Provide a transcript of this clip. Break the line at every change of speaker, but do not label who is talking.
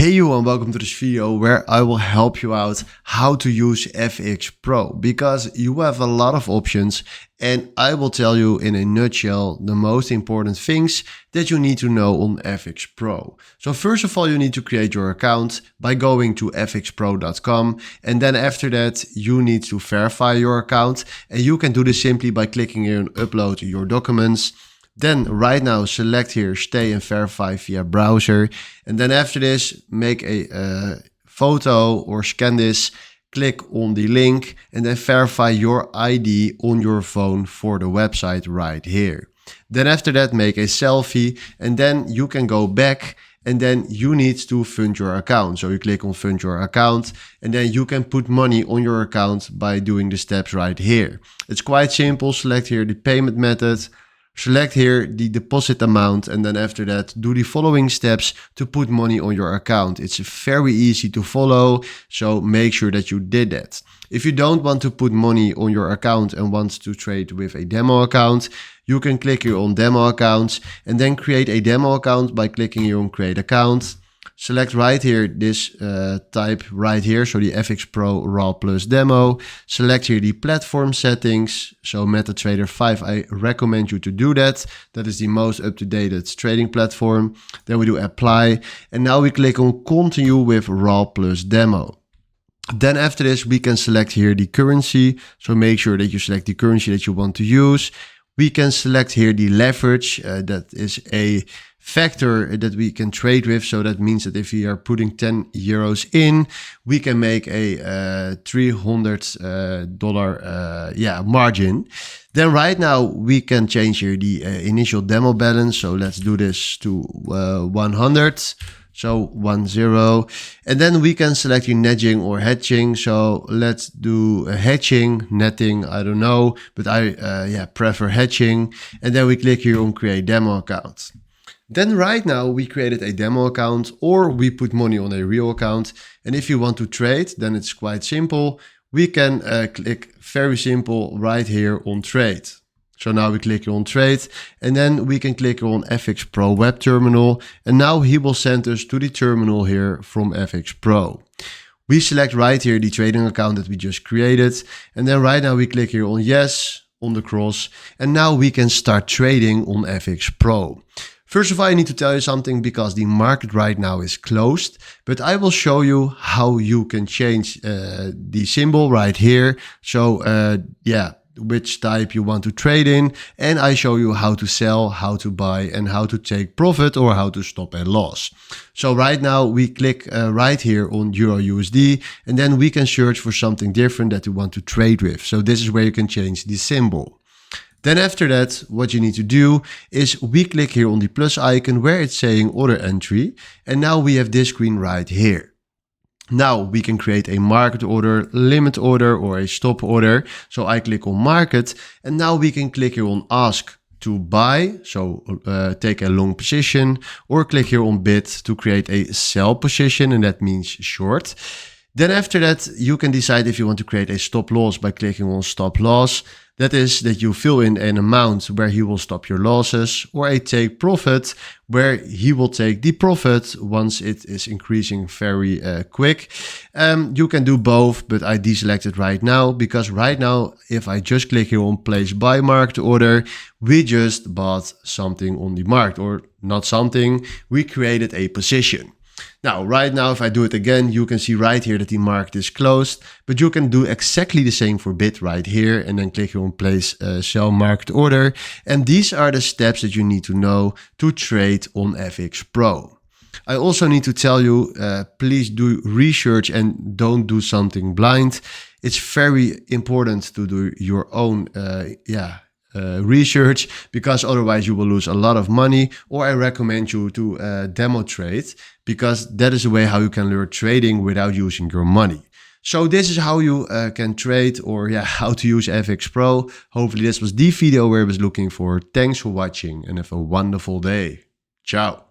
Hey you and welcome to this video where I will help you out how to use FxPro, because you have a lot of options and I will tell you in a nutshell the most important things that you need to know on FxPro. So first of all, you need to create your account by going to fxpro.com, and then after that you need to verify your account, and you can do this simply by clicking here and upload your documents. Then right now select here stay and verify via browser, and then after this make a photo or scan this, click on the link and then verify your ID on your phone for the website right here. Then after that make a selfie, and then you can go back and then you need to fund your account. So you click on fund your account and then you can put money on your account by doing the steps right here. It's quite simple. Select here the payment method. Select here the deposit amount, and then after that do the following steps to put money on your account. It's very easy to follow, so make sure that you did that. If you don't want to put money on your account and want to trade with a demo account, you can click here on demo accounts and then create a demo account by clicking here on create account. Select right here this type right here, so the FxPro Raw Plus Demo. Select here the platform settings, so MetaTrader 5, I recommend you to do that. That is the most up-to-date trading platform. Then we do apply, and now we click on continue with Raw Plus Demo. Then after this we can select here the currency, so make sure that you select the currency that you want to use. We can select here the leverage, that is a factor that we can trade with. So that means that if we are putting 10 euros in, we can make a $300 margin. Then right now we can change here the initial demo balance. So let's do this to 100. So 10, and then we can select your netting or hedging. So let's do a hedging, netting, I don't know, but I prefer hedging. And then we click here on create demo account. Then right now we created a demo account, or we put money on a real account. And if you want to trade, then it's quite simple. We can click very simple right here on trade. So now we click on trade, and then we can click on FxPro web terminal, and now he will send us to the terminal here from FxPro. We select right here the trading account that we just created, and then right now we click here on yes on the cross, and now we can start trading on FxPro. First of all, I need to tell you something, because the market right now is closed, but I will show you how you can change the symbol right here. So which type you want to trade in, and I show you how to sell, how to buy, and how to take profit or how to stop a loss. So right now we click right here on Euro USD, and then we can search for something different that we want to trade with. So this is where you can change the symbol. Then after that, what you need to do is we click here on the plus icon where it's saying order entry, and now we have this screen right here. Now we can create a market order, limit order, or a stop order. So I click on market, and now we can click here on ask to buy, so take a long position, or click here on bid to create a sell position, and that means short. Then after that, you can decide if you want to create a stop loss by clicking on stop loss. That is that you fill in an amount where he will stop your losses, or a take profit where he will take the profit once it is increasing very quick. You can do both, but I deselect it right now, because right now, if I just click here on place buy market order, we just bought something on the market, or not something, we created a position. Now, right now, if I do it again, you can see right here that the market is closed, but you can do exactly the same for bid right here, and then click here on place sell market order. And these are the steps that you need to know to trade on FxPro. I also need to tell you, please do research and don't do something blind. It's very important to do your own research, because otherwise you will lose a lot of money. Or I recommend you to demo trade, because that is the way how you can learn trading without using your money. So this is how you can trade, or how to use FxPro. Hopefully this was the video where I was looking for. Thanks for watching and have a wonderful day. Ciao.